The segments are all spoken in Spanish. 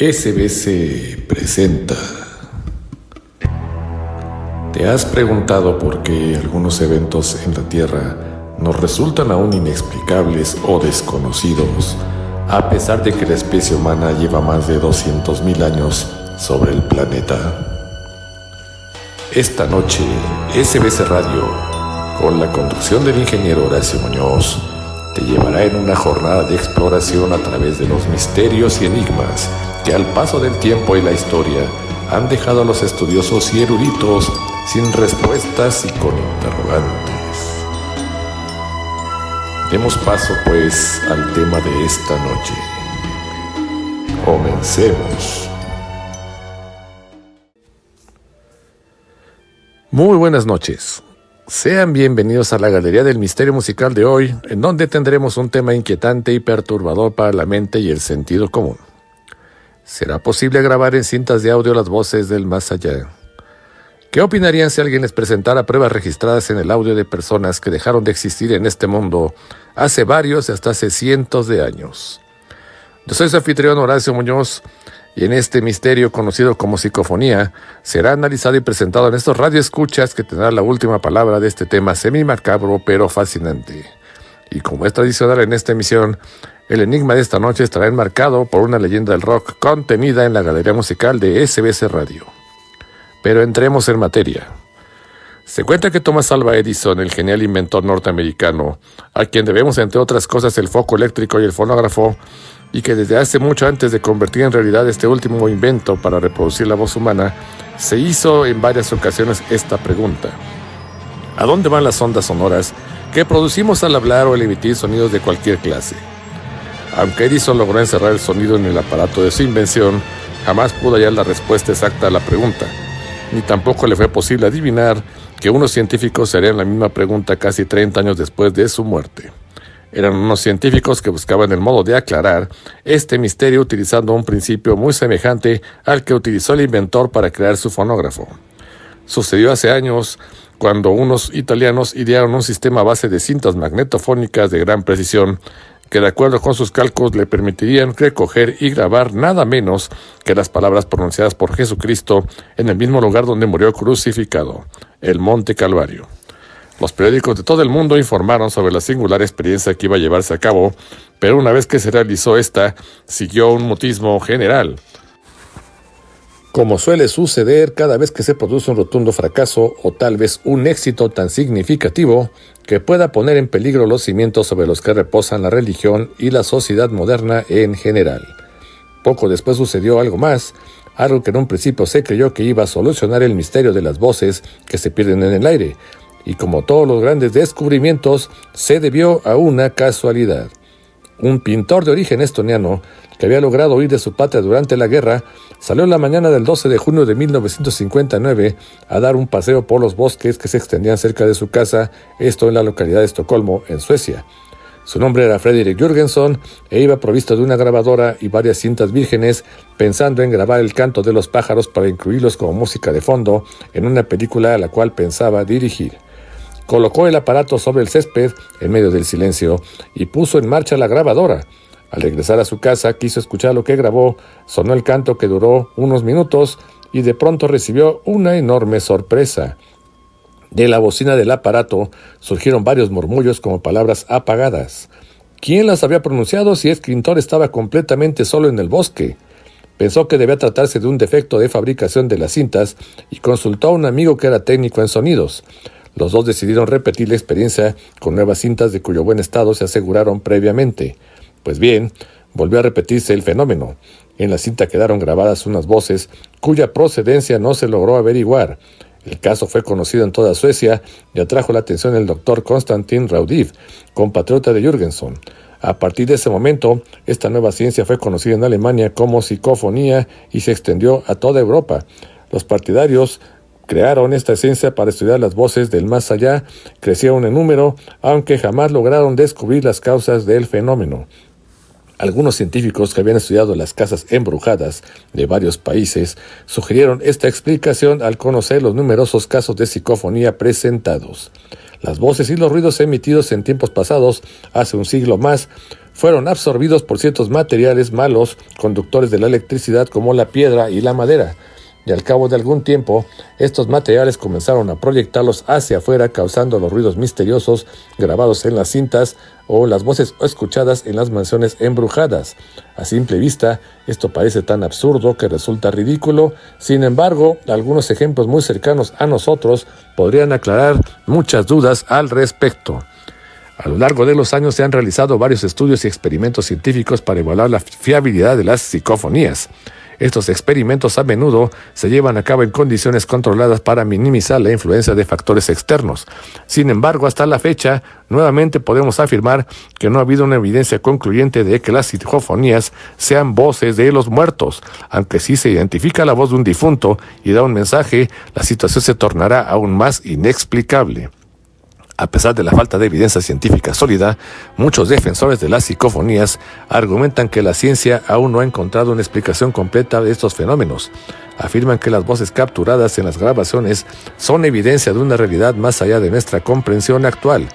SBC presenta. ¿Te has preguntado por qué algunos eventos en la Tierra nos resultan aún inexplicables o desconocidos, a pesar de que la especie humana lleva más de 200.000 años sobre el planeta? Esta noche, SBC Radio, con la conducción del ingeniero Horacio Muñoz, te llevará en una jornada de exploración a través de los misterios y enigmas que al paso del tiempo y la historia han dejado a los estudiosos y eruditos sin respuestas y con interrogantes. Demos paso pues al tema de esta noche. Comencemos. Muy buenas noches. Sean bienvenidos a la Galería del Misterio Musical de hoy, en donde tendremos un tema inquietante y perturbador para la mente y el sentido común. ¿Será posible grabar en cintas de audio las voces del más allá? ¿Qué opinarían si alguien les presentara pruebas registradas en el audio de personas que dejaron de existir en este mundo hace varios y hasta hace cientos de años? Yo soy su anfitrión Horacio Muñoz, y en este misterio conocido como psicofonía será analizado y presentado en estos radioescuchas que tendrán la última palabra de este tema semi-macabro pero fascinante. Y como es tradicional en esta emisión, el enigma de esta noche estará enmarcado por una leyenda del rock contenida en la galería musical de SBC Radio. Pero entremos en materia. Se cuenta que Thomas Alva Edison, el genial inventor norteamericano, a quien debemos entre otras cosas el foco eléctrico y el fonógrafo, y que desde hace mucho antes de convertir en realidad este último invento para reproducir la voz humana, se hizo en varias ocasiones esta pregunta: ¿a dónde van las ondas sonoras que producimos al hablar o al emitir sonidos de cualquier clase? Aunque Edison logró encerrar el sonido en el aparato de su invención, jamás pudo hallar la respuesta exacta a la pregunta, ni tampoco le fue posible adivinar que unos científicos se harían la misma pregunta casi 30 años después de su muerte. Eran unos científicos que buscaban el modo de aclarar este misterio utilizando un principio muy semejante al que utilizó el inventor para crear su fonógrafo. Sucedió hace años cuando unos italianos idearon un sistema a base de cintas magnetofónicas de gran precisión que, de acuerdo con sus cálculos, le permitirían recoger y grabar nada menos que las palabras pronunciadas por Jesucristo en el mismo lugar donde murió crucificado, el Monte Calvario. Los periódicos de todo el mundo informaron sobre la singular experiencia que iba a llevarse a cabo, pero una vez que se realizó esta, siguió un mutismo general. Como suele suceder cada vez que se produce un rotundo fracaso o tal vez un éxito tan significativo que pueda poner en peligro los cimientos sobre los que reposan la religión y la sociedad moderna en general. Poco después sucedió algo más, algo que en un principio se creyó que iba a solucionar el misterio de las voces que se pierden en el aire, y como todos los grandes descubrimientos, se debió a una casualidad. Un pintor de origen estoniano, que había logrado huir de su patria durante la guerra, salió la mañana del 12 de junio de 1959 a dar un paseo por los bosques que se extendían cerca de su casa, esto en la localidad de Estocolmo, en Suecia. Su nombre era Fredrik Jürgenson e iba provisto de una grabadora y varias cintas vírgenes, pensando en grabar el canto de los pájaros para incluirlos como música de fondo en una película a la cual pensaba dirigir. Colocó el aparato sobre el césped en medio del silencio y puso en marcha la grabadora. Al regresar a su casa quiso escuchar lo que grabó, sonó el canto que duró unos minutos y de pronto recibió una enorme sorpresa. De la bocina del aparato surgieron varios murmullos como palabras apagadas. ¿Quién las había pronunciado si el pintor estaba completamente solo en el bosque? Pensó que debía tratarse de un defecto de fabricación de las cintas y consultó a un amigo que era técnico en sonidos. Los dos decidieron repetir la experiencia con nuevas cintas de cuyo buen estado se aseguraron previamente. Pues bien, volvió a repetirse el fenómeno. En la cinta quedaron grabadas unas voces cuya procedencia no se logró averiguar. El caso fue conocido en toda Suecia y atrajo la atención del doctor Konstantin Raudiv, compatriota de Jürgenson. A partir de ese momento, esta nueva ciencia fue conocida en Alemania como psicofonía y se extendió a toda Europa. Los partidarios crearon esta ciencia para estudiar las voces del más allá, crecieron en número, aunque jamás lograron descubrir las causas del fenómeno. Algunos científicos que habían estudiado las casas embrujadas de varios países sugirieron esta explicación al conocer los numerosos casos de psicofonía presentados. Las voces y los ruidos emitidos en tiempos pasados, hace un siglo más, fueron absorbidos por ciertos materiales malos conductores de la electricidad como la piedra y la madera. Y al cabo de algún tiempo, estos materiales comenzaron a proyectarlos hacia afuera, causando los ruidos misteriosos grabados en las cintas o las voces escuchadas en las mansiones embrujadas. A simple vista, esto parece tan absurdo que resulta ridículo. Sin embargo, algunos ejemplos muy cercanos a nosotros podrían aclarar muchas dudas al respecto. A lo largo de los años se han realizado varios estudios y experimentos científicos para evaluar la fiabilidad de las psicofonías. Estos experimentos a menudo se llevan a cabo en condiciones controladas para minimizar la influencia de factores externos. Sin embargo, hasta la fecha, nuevamente podemos afirmar que no ha habido una evidencia concluyente de que las psicofonías sean voces de los muertos. Aunque sí se identifica la voz de un difunto y da un mensaje, la situación se tornará aún más inexplicable. A pesar de la falta de evidencia científica sólida, muchos defensores de las psicofonías argumentan que la ciencia aún no ha encontrado una explicación completa de estos fenómenos. Afirman que las voces capturadas en las grabaciones son evidencia de una realidad más allá de nuestra comprensión actual.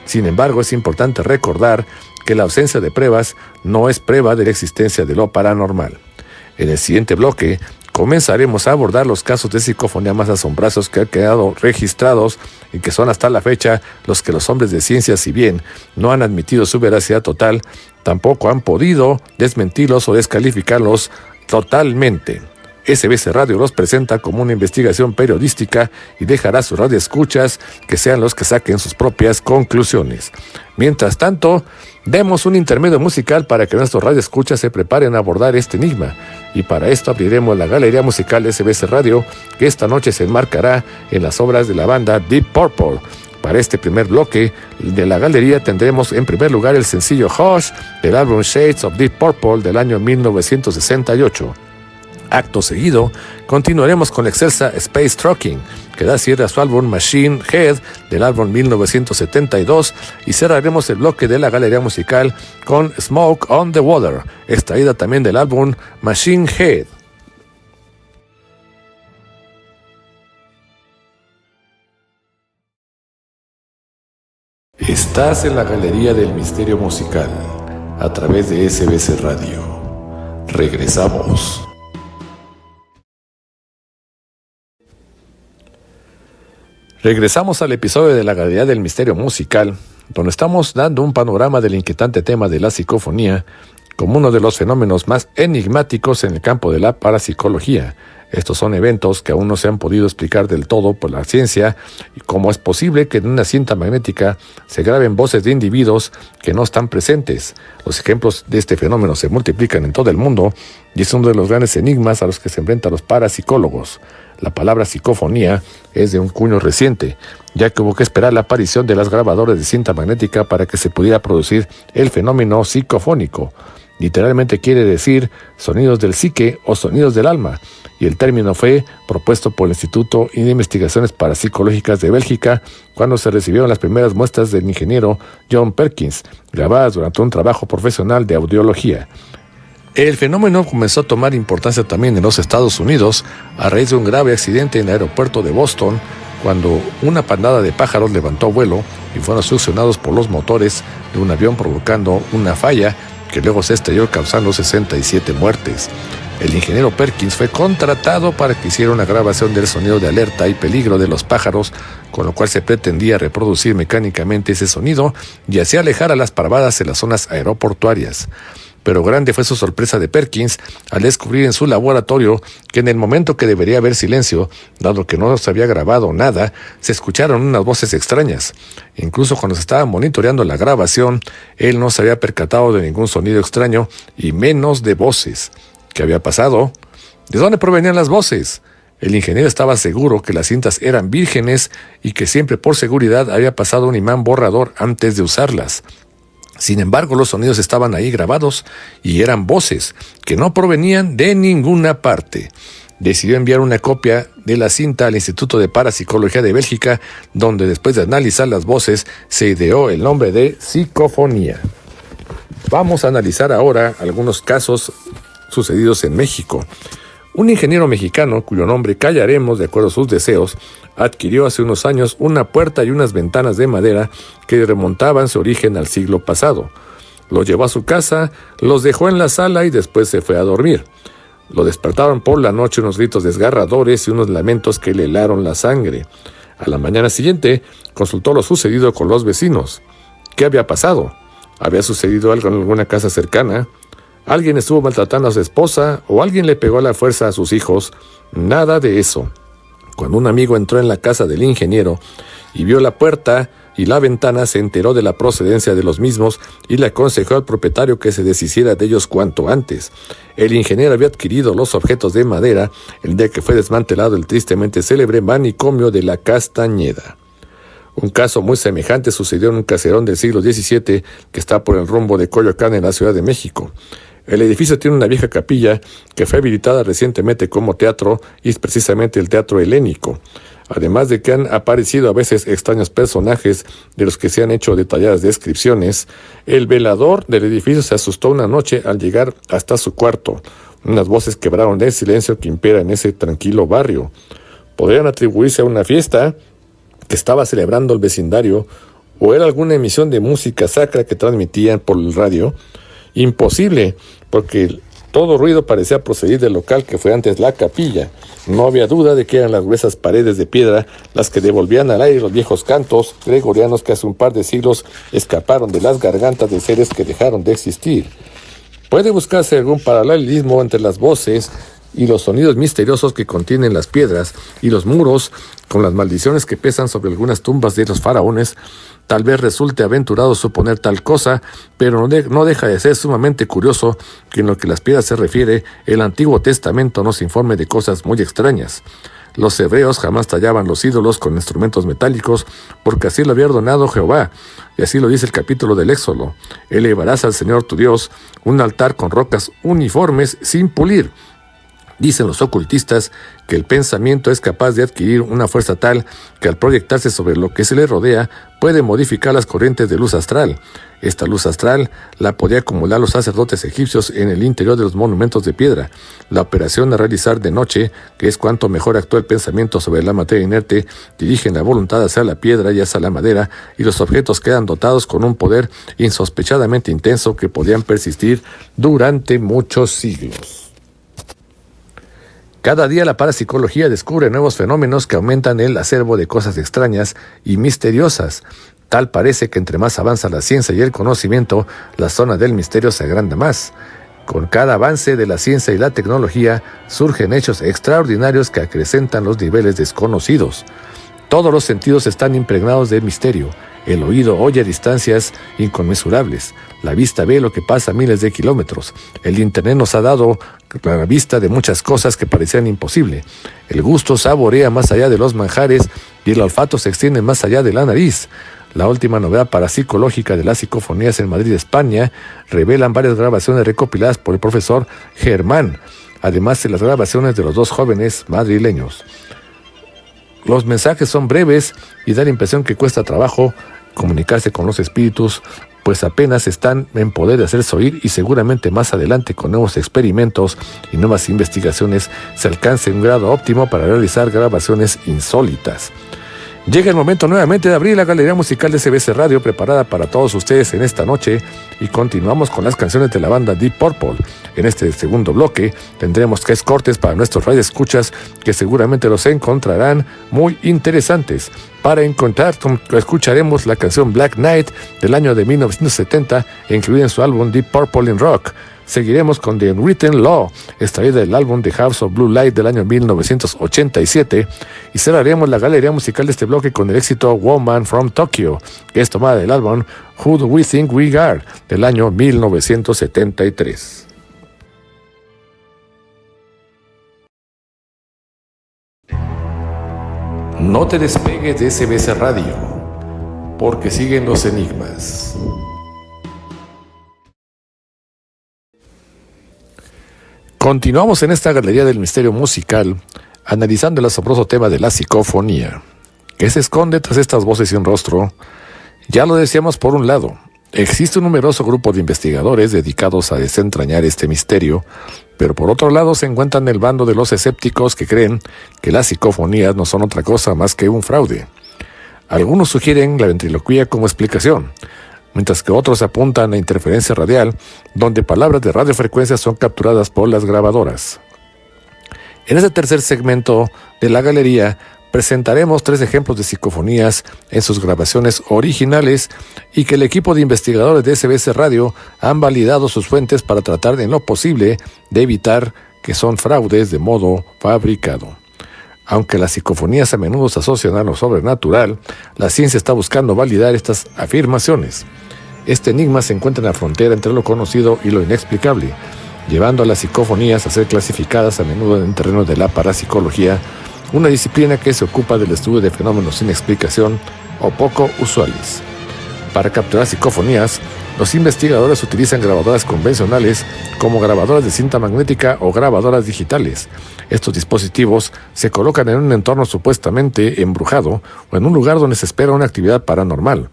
Sin embargo, es importante recordar que la ausencia de pruebas no es prueba de la existencia de lo paranormal. En el siguiente bloque, comenzaremos a abordar los casos de psicofonía más asombrosos que han quedado registrados y que son hasta la fecha los que los hombres de ciencia, si bien no han admitido su veracidad total, tampoco han podido desmentirlos o descalificarlos totalmente. SBS Radio los presenta como una investigación periodística y dejará a sus radioescuchas que sean los que saquen sus propias conclusiones. Mientras tanto, demos un intermedio musical para que nuestros radioescuchas se preparen a abordar este enigma. Y para esto abriremos la galería musical de SBS Radio, que esta noche se enmarcará en las obras de la banda Deep Purple. Para este primer bloque de la galería tendremos en primer lugar el sencillo Hush del álbum Shades of Deep Purple del año 1968. Acto seguido, continuaremos con la excelsa Space Trucking, que da cierre a su álbum Machine Head del álbum 1972, y cerraremos el bloque de la galería musical con Smoke on the Water, extraída también del álbum Machine Head. Estás en la galería del misterio musical, a través de SBS Radio. Regresamos. Regresamos al episodio de la Galería del Misterio Musical, donde estamos dando un panorama del inquietante tema de la psicofonía como uno de los fenómenos más enigmáticos en el campo de la parapsicología. Estos son eventos que aún no se han podido explicar del todo por la ciencia, y cómo es posible que en una cinta magnética se graben voces de individuos que no están presentes. Los ejemplos de este fenómeno se multiplican en todo el mundo y es uno de los grandes enigmas a los que se enfrentan los parapsicólogos. La palabra psicofonía es de un cuño reciente, ya que hubo que esperar la aparición de las grabadoras de cinta magnética para que se pudiera producir el fenómeno psicofónico. Literalmente quiere decir sonidos del psique o sonidos del alma, y el término fue propuesto por el Instituto de Investigaciones Parapsicológicas de Bélgica cuando se recibieron las primeras muestras del ingeniero John Perkins, grabadas durante un trabajo profesional de audiología. El fenómeno comenzó a tomar importancia también en los Estados Unidos a raíz de un grave accidente en el aeropuerto de Boston, cuando una pandada de pájaros levantó vuelo y fueron succionados por los motores de un avión, provocando una falla que luego se estrelló, causando 67 muertes. El ingeniero Perkins fue contratado para que hiciera una grabación del sonido de alerta y peligro de los pájaros, con lo cual se pretendía reproducir mecánicamente ese sonido y así alejar a las parvadas en las zonas aeroportuarias. Pero grande fue su sorpresa de Perkins al descubrir en su laboratorio que en el momento que debería haber silencio, dado que no se había grabado nada, se escucharon unas voces extrañas. Incluso cuando se estaba monitoreando la grabación, él no se había percatado de ningún sonido extraño y menos de voces. ¿Qué había pasado? ¿De dónde provenían las voces? El ingeniero estaba seguro que las cintas eran vírgenes y que siempre por seguridad había pasado un imán borrador antes de usarlas. Sin embargo, los sonidos estaban ahí grabados y eran voces que no provenían de ninguna parte. Decidió enviar una copia de la cinta al Instituto de Parapsicología de Bélgica, donde después de analizar las voces se ideó el nombre de psicofonía. Vamos a analizar ahora algunos casos sucedidos en México. Un ingeniero mexicano, cuyo nombre callaremos de acuerdo a sus deseos, adquirió hace unos años una puerta y unas ventanas de madera que remontaban su origen al siglo pasado. Los llevó a su casa, los dejó en la sala y después se fue a dormir. Lo despertaron por la noche unos gritos desgarradores y unos lamentos que le helaron la sangre. A la mañana siguiente, consultó lo sucedido con los vecinos. ¿Qué había pasado? ¿Había sucedido algo en alguna casa cercana? ¿Alguien estuvo maltratando a su esposa o alguien le pegó a la fuerza a sus hijos? Nada de eso. Cuando un amigo entró en la casa del ingeniero y vio la puerta y la ventana, se enteró de la procedencia de los mismos y le aconsejó al propietario que se deshiciera de ellos cuanto antes. El ingeniero había adquirido los objetos de madera el día que fue desmantelado el tristemente célebre manicomio de la Castañeda. Un caso muy semejante sucedió en un caserón del siglo XVII que está por el rumbo de Coyoacán en la Ciudad de México. El edificio tiene una vieja capilla que fue habilitada recientemente como teatro y es precisamente el teatro helénico. Además de que han aparecido a veces extraños personajes de los que se han hecho detalladas descripciones, el velador del edificio se asustó una noche al llegar hasta su cuarto. Unas voces quebraron el silencio que impera en ese tranquilo barrio. Podrían atribuirse a una fiesta que estaba celebrando el vecindario o era alguna emisión de música sacra que transmitían por el radio. Imposible, porque todo ruido parecía proceder del local que fue antes la capilla. No había duda de que eran las gruesas paredes de piedra las que devolvían al aire los viejos cantos gregorianos que hace un par de siglos escaparon de las gargantas de seres que dejaron de existir. Puede buscarse algún paralelismo entre las voces y los sonidos misteriosos que contienen las piedras y los muros, con las maldiciones que pesan sobre algunas tumbas de los faraones. Tal vez resulte aventurado suponer tal cosa, pero no deja de ser sumamente curioso que en lo que las piedras se refiere, el Antiguo Testamento nos informe de cosas muy extrañas. Los hebreos jamás tallaban los ídolos con instrumentos metálicos, porque así lo había ordenado Jehová, y así lo dice el capítulo del Éxodo. Elevarás al Señor tu Dios un altar con rocas uniformes sin pulir. Dicen los ocultistas que el pensamiento es capaz de adquirir una fuerza tal que al proyectarse sobre lo que se le rodea puede modificar las corrientes de luz astral. Esta luz astral la podían acumular los sacerdotes egipcios en el interior de los monumentos de piedra. La operación a realizar de noche, que es cuanto mejor actúa el pensamiento sobre la materia inerte, dirigen la voluntad hacia la piedra y hacia la madera, y los objetos quedan dotados con un poder insospechadamente intenso que podían persistir durante muchos siglos. Cada día la parapsicología descubre nuevos fenómenos que aumentan el acervo de cosas extrañas y misteriosas. Tal parece que entre más avanza la ciencia y el conocimiento, la zona del misterio se agranda más. Con cada avance de la ciencia y la tecnología, surgen hechos extraordinarios que acrecentan los niveles desconocidos. Todos los sentidos están impregnados de misterio. El oído oye a distancias inconmensurables. La vista ve lo que pasa a miles de kilómetros. El Internet nos ha dado la vista de muchas cosas que parecían imposibles. El gusto saborea más allá de los manjares y el olfato se extiende más allá de la nariz. La última novedad parapsicológica de las psicofonías en Madrid, España, revelan varias grabaciones recopiladas por el profesor Germán, además de las grabaciones de los dos jóvenes madrileños. Los mensajes son breves y da la impresión que cuesta trabajo comunicarse con los espíritus, pues apenas están en poder de hacerse oír y seguramente más adelante con nuevos experimentos y nuevas investigaciones se alcance un grado óptimo para realizar grabaciones insólitas. Llega el momento nuevamente de abrir la galería musical de CBC Radio preparada para todos ustedes en esta noche y continuamos con las canciones de la banda Deep Purple. En este segundo bloque tendremos 3 cortes para nuestros radioescuchas que seguramente los encontrarán muy interesantes. Para encontrar, escucharemos la canción Black Knight del año de 1970, incluida en su álbum Deep Purple in Rock. Seguiremos con The Unwritten Law, extraída del álbum The House of Blue Light del año 1987, y cerraremos la galería musical de este bloque con el éxito Woman from Tokyo, que es tomada del álbum Who Do We Think We Are del año 1973. No te despegues de CBC Radio, porque siguen los enigmas. Continuamos en esta galería del misterio musical, analizando el asombroso tema de la psicofonía. ¿Qué se esconde tras estas voces sin rostro? Ya lo decíamos por un lado, existe un numeroso grupo de investigadores dedicados a desentrañar este misterio, pero por otro lado se encuentran el bando de los escépticos que creen que las psicofonías no son otra cosa más que un fraude. Algunos sugieren la ventriloquía como explicación. mientras que otros apuntan a interferencia radial, donde palabras de radiofrecuencia son capturadas por las grabadoras. En este tercer segmento de la galería presentaremos 3 ejemplos de psicofonías en sus grabaciones originales y que el equipo de investigadores de SBS Radio han validado sus fuentes para tratar en lo posible de evitar que son fraudes de modo fabricado. Aunque las psicofonías a menudo se asocian a lo sobrenatural, la ciencia está buscando validar estas afirmaciones. Este enigma se encuentra en la frontera entre lo conocido y lo inexplicable, llevando a las psicofonías a ser clasificadas a menudo en terrenos de la parapsicología, una disciplina que se ocupa del estudio de fenómenos sin explicación o poco usuales. Para capturar psicofonías, los investigadores utilizan grabadoras convencionales como grabadoras de cinta magnética o grabadoras digitales. Estos dispositivos se colocan en un entorno supuestamente embrujado o en un lugar donde se espera una actividad paranormal.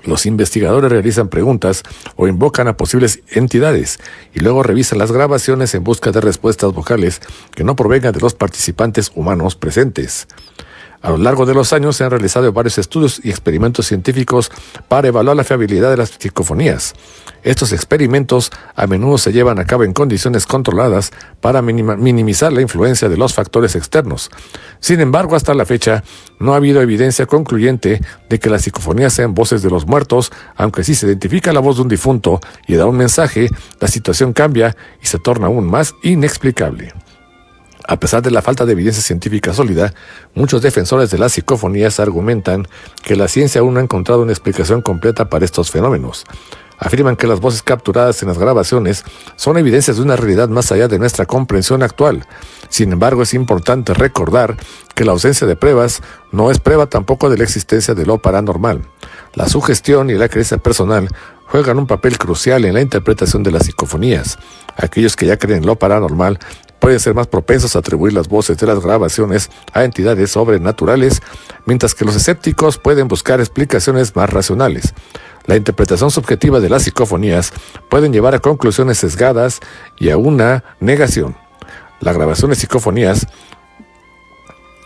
Los investigadores realizan preguntas o invocan a posibles entidades y luego revisan las grabaciones en busca de respuestas vocales que no provengan de los participantes humanos presentes. A lo largo de los años se han realizado varios estudios y experimentos científicos para evaluar la fiabilidad de las psicofonías. Estos experimentos a menudo se llevan a cabo en condiciones controladas para minimizar la influencia de los factores externos. Sin embargo, hasta la fecha, no ha habido evidencia concluyente de que las psicofonías sean voces de los muertos, aunque si se identifica la voz de un difunto y da un mensaje, la situación cambia y se torna aún más inexplicable. A pesar de la falta de evidencia científica sólida, muchos defensores de las psicofonías argumentan que la ciencia aún no ha encontrado una explicación completa para estos fenómenos. Afirman que las voces capturadas en las grabaciones son evidencias de una realidad más allá de nuestra comprensión actual. Sin embargo, es importante recordar que la ausencia de pruebas no es prueba tampoco de la existencia de lo paranormal. La sugestión y la creencia personal juegan un papel crucial en la interpretación de las psicofonías. Aquellos que ya creen en lo paranormal pueden ser más propensos a atribuir las voces de las grabaciones a entidades sobrenaturales, mientras que los escépticos pueden buscar explicaciones más racionales. La interpretación subjetiva de las psicofonías pueden llevar a conclusiones sesgadas y a una negación. La grabación de psicofonías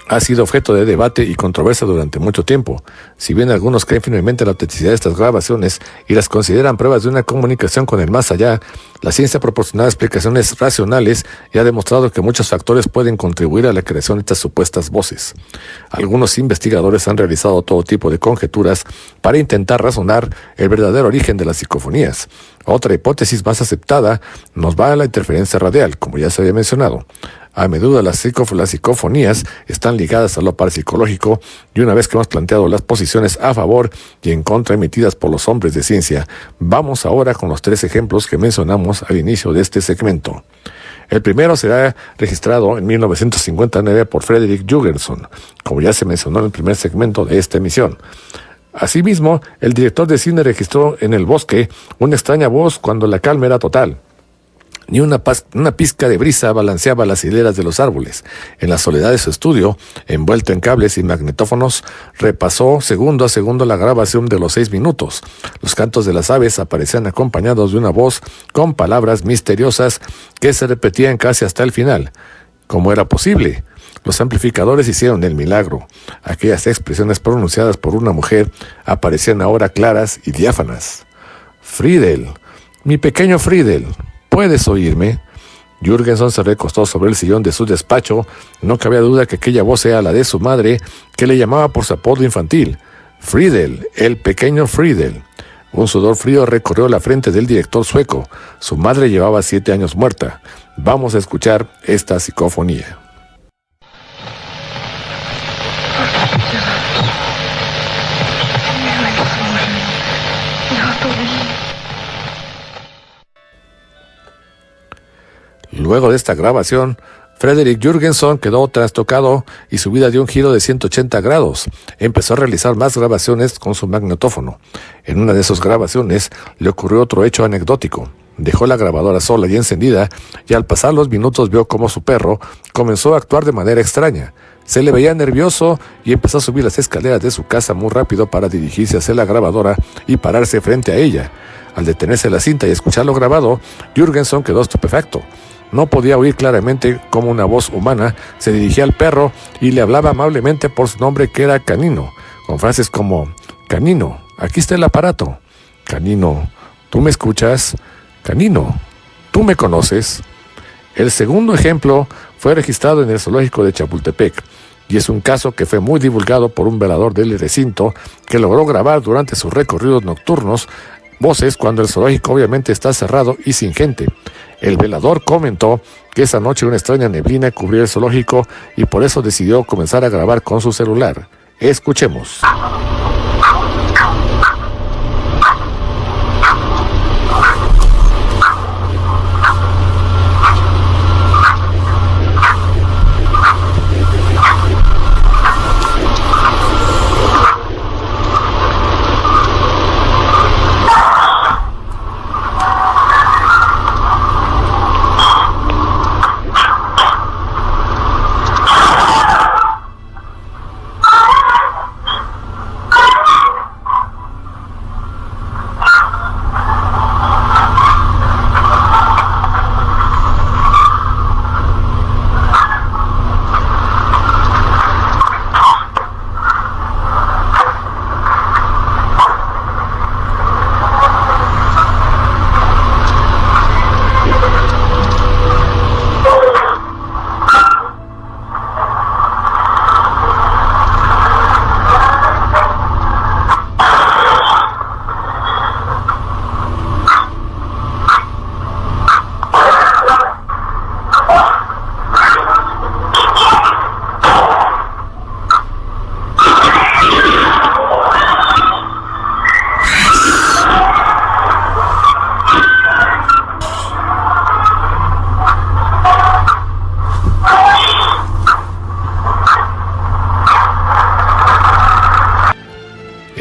ha sido objeto de debate y controversia durante mucho tiempo. Si bien algunos creen firmemente en la autenticidad de estas grabaciones y las consideran pruebas de una comunicación con el más allá, la ciencia ha proporcionado explicaciones racionales y ha demostrado que muchos factores pueden contribuir a la creación de estas supuestas voces. Algunos investigadores han realizado todo tipo de conjeturas para intentar razonar el verdadero origen de las psicofonías. Otra hipótesis más aceptada nos va a la interferencia radial, como ya se había mencionado. A menudo las psicofonías están ligadas a lo parapsicológico y una vez que hemos planteado las posiciones a favor y en contra emitidas por los hombres de ciencia, vamos ahora con los 3 ejemplos que mencionamos al inicio de este segmento. El primero será registrado en 1959 por Frederick Jurgenson, como ya se mencionó en el primer segmento de esta emisión. Asimismo, el director de cine registró en el bosque una extraña voz cuando la calma era total. Ni una pizca de brisa balanceaba las hileras de los árboles. En la soledad de su estudio, envuelto en cables y magnetófonos, repasó segundo a segundo la grabación de los 6 minutos. Los cantos de las aves aparecían acompañados de una voz con palabras misteriosas que se repetían casi hasta el final. ¿Cómo era posible? Los amplificadores hicieron el milagro. Aquellas expresiones pronunciadas por una mujer aparecían ahora claras y diáfanas. Friedel, mi pequeño Friedel, ¿puedes oírme? Jurgenson se recostó sobre el sillón de su despacho. No cabía duda que aquella voz era la de su madre, que le llamaba por su apodo infantil. Friedel, el pequeño Friedel. Un sudor frío recorrió la frente del director sueco. Su madre llevaba 7 años muerta. Vamos a escuchar esta psicofonía. Luego de esta grabación, Frederick Jurgenson quedó trastocado y su vida dio un giro de 180 grados. Empezó a realizar más grabaciones con su magnetófono. En una de esas grabaciones le ocurrió otro hecho anecdótico. Dejó la grabadora sola y encendida y al pasar los minutos vio cómo su perro comenzó a actuar de manera extraña. Se le veía nervioso y empezó a subir las escaleras de su casa muy rápido para dirigirse hacia la grabadora y pararse frente a ella. Al detenerse la cinta y escuchar lo grabado, Jurgenson quedó estupefacto. No podía oír claramente cómo una voz humana se dirigía al perro y le hablaba amablemente por su nombre que era Canino, con frases como: «Canino, aquí está el aparato». Canino, ¿tú me escuchas? Canino, ¿tú me conoces? El segundo ejemplo fue registrado en el zoológico de Chapultepec, y es un caso que fue muy divulgado por un velador del recinto que logró grabar durante sus recorridos nocturnos voces cuando el zoológico obviamente está cerrado y sin gente. El velador comentó que esa noche una extraña neblina cubrió el zoológico y por eso decidió comenzar a grabar con su celular. Escuchemos.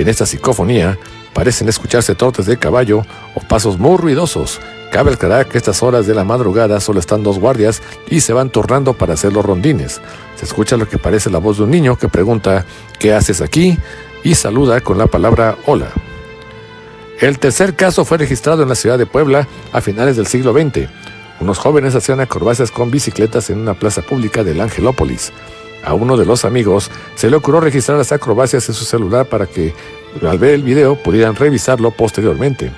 En esta psicofonía parecen escucharse trotes de caballo o pasos muy ruidosos. Cabe aclarar que a estas horas de la madrugada solo están dos guardias y se van turnando para hacer los rondines. Se escucha lo que parece la voz de un niño que pregunta ¿qué haces aquí? Y saluda con la palabra hola. El tercer caso fue registrado en la ciudad de Puebla a finales del siglo XX. Unos jóvenes hacían acrobacias con bicicletas en una plaza pública del Angelópolis. A uno de los amigos se le ocurrió registrar las acrobacias en su celular para que, al ver el video, pudieran revisarlo posteriormente.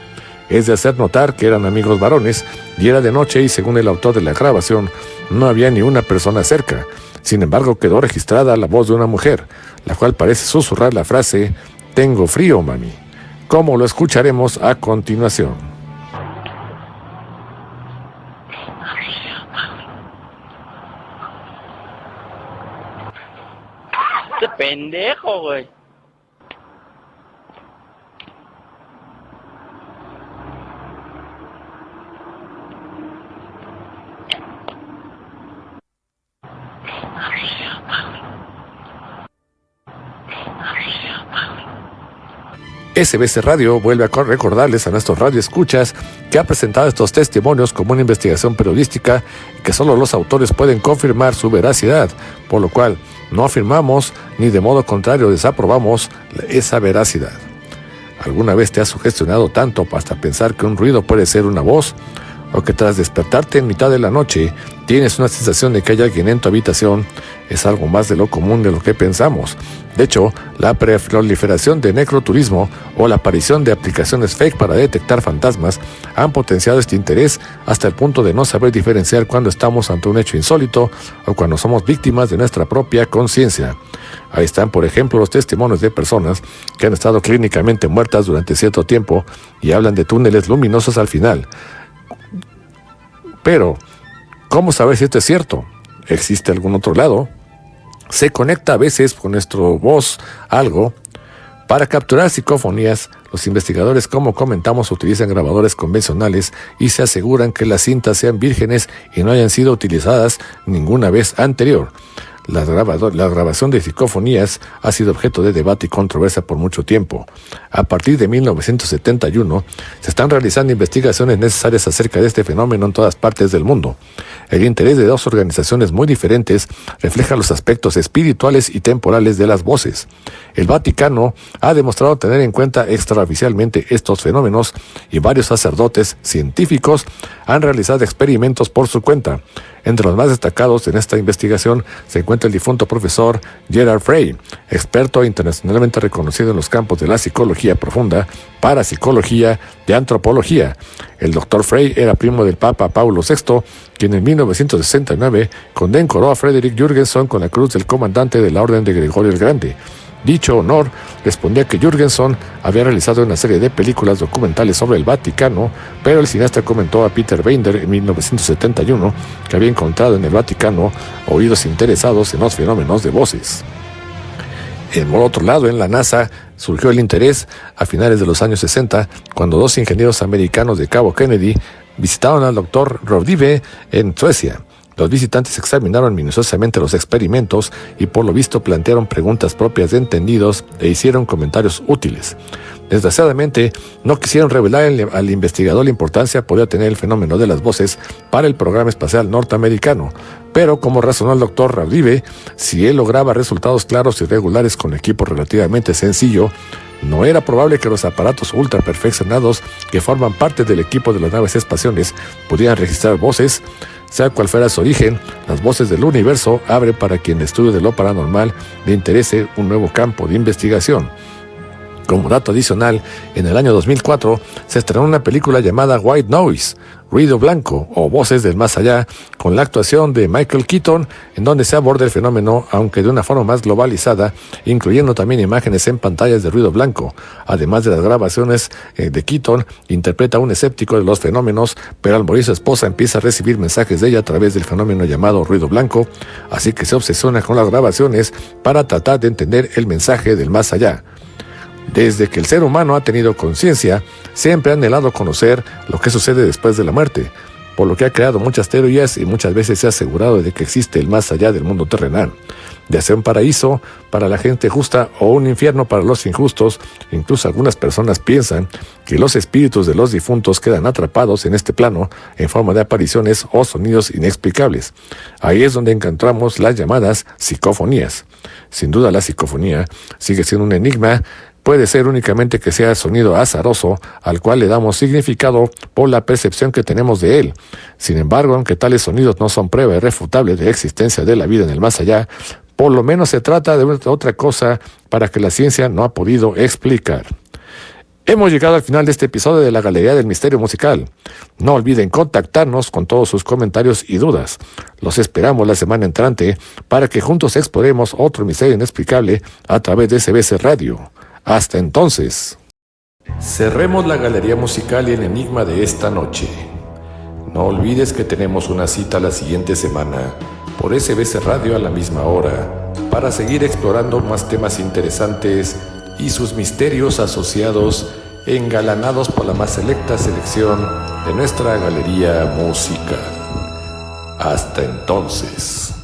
Es de hacer notar que eran amigos varones y era de noche y, según el autor de la grabación, no había ni una persona cerca. Sin embargo, quedó registrada la voz de una mujer, la cual parece susurrar la frase «Tengo frío, mami», como lo escucharemos a continuación. ¡Qué pendejo, güey! SBS Radio vuelve a recordarles a nuestros radioescuchas que ha presentado estos testimonios como una investigación periodística y que solo los autores pueden confirmar su veracidad, por lo cual no afirmamos ni de modo contrario desaprobamos esa veracidad. ¿Alguna vez te has sugestionado tanto hasta pensar que un ruido puede ser una voz? ¿O que tras despertarte en mitad de la noche tienes una sensación de que hay alguien en tu habitación? Es algo más de lo común de lo que pensamos. De hecho, la proliferación de necroturismo o la aparición de aplicaciones fake para detectar fantasmas han potenciado este interés hasta el punto de no saber diferenciar cuando estamos ante un hecho insólito o cuando somos víctimas de nuestra propia conciencia. Ahí están, por ejemplo, los testimonios de personas que han estado clínicamente muertas durante cierto tiempo y hablan de túneles luminosos al final. Pero, ¿cómo saber si esto es cierto? ¿Existe algún otro lado? Se conecta a veces con nuestra voz algo. Para capturar psicofonías, los investigadores, como comentamos, utilizan grabadores convencionales y se aseguran que las cintas sean vírgenes y no hayan sido utilizadas ninguna vez anterior. La grabación de psicofonías ha sido objeto de debate y controversia por mucho tiempo. A partir de 1971, se están realizando investigaciones necesarias acerca de este fenómeno en todas partes del mundo. El interés de dos organizaciones muy diferentes refleja los aspectos espirituales y temporales de las voces. El Vaticano ha demostrado tener en cuenta extraoficialmente estos fenómenos y varios sacerdotes científicos han realizado experimentos por su cuenta. Entre los más destacados en esta investigación se encuentra el difunto profesor Gerard Frey, experto internacionalmente reconocido en los campos de la psicología profunda, parapsicología y antropología. El Dr. Frey era primo del Papa Paulo VI, quien en 1969 condecoró a Frederick Jürgenson con la cruz del comandante de la Orden de Gregorio el Grande. Dicho honor respondía que Jürgenson había realizado una serie de películas documentales sobre el Vaticano, pero el cineasta comentó a Peter Binder en 1971 que había encontrado en el Vaticano oídos interesados en los fenómenos de voces. Por otro lado, en la NASA surgió el interés a finales de los años 60, cuando dos ingenieros americanos de Cabo Kennedy visitaron al Dr. Rovdive en Suecia. Los visitantes examinaron minuciosamente los experimentos y por lo visto plantearon preguntas propias de entendidos e hicieron comentarios útiles. Desgraciadamente, no quisieron revelar al investigador la importancia que podía tener el fenómeno de las voces para el programa espacial norteamericano, pero como razonó el doctor Rovdive, si él lograba resultados claros y regulares con equipo relativamente sencillo, no era probable que los aparatos ultra perfeccionados que forman parte del equipo de las naves espaciales pudieran registrar voces. Sea cual fuera su origen, las voces del universo abren para quien estudio de lo paranormal le interese un nuevo campo de investigación. Como dato adicional, en el año 2004 se estrenó una película llamada White Noise, Ruido Blanco o Voces del Más Allá, con la actuación de Michael Keaton, en donde se aborda el fenómeno, aunque de una forma más globalizada, incluyendo también imágenes en pantallas de ruido blanco. Además de las grabaciones de Keaton, interpreta a un escéptico de los fenómenos, pero al morir su esposa empieza a recibir mensajes de ella a través del fenómeno llamado ruido blanco, así que se obsesiona con las grabaciones para tratar de entender el mensaje del más allá. Desde que el ser humano ha tenido conciencia, siempre ha anhelado conocer lo que sucede después de la muerte, por lo que ha creado muchas teorías y muchas veces se ha asegurado de que existe el más allá del mundo terrenal, ya sea un paraíso para la gente justa o un infierno para los injustos. Incluso algunas personas piensan que los espíritus de los difuntos quedan atrapados en este plano en forma de apariciones o sonidos inexplicables. Ahí es donde encontramos las llamadas psicofonías. Sin duda la psicofonía sigue siendo un enigma. Puede ser únicamente que sea sonido azaroso al cual le damos significado por la percepción que tenemos de él. Sin embargo, aunque tales sonidos no son prueba irrefutable de la existencia de la vida en el más allá, por lo menos se trata de otra cosa para que la ciencia no ha podido explicar. Hemos llegado al final de este episodio de la Galería del Misterio Musical. No olviden contactarnos con todos sus comentarios y dudas. Los esperamos la semana entrante para que juntos exploremos otro misterio inexplicable a través de CBC Radio. Hasta entonces. Cerremos la galería musical y el enigma de esta noche. No olvides que tenemos una cita la siguiente semana por SBC Radio a la misma hora para seguir explorando más temas interesantes y sus misterios asociados, engalanados por la más selecta selección de nuestra galería musical. Hasta entonces.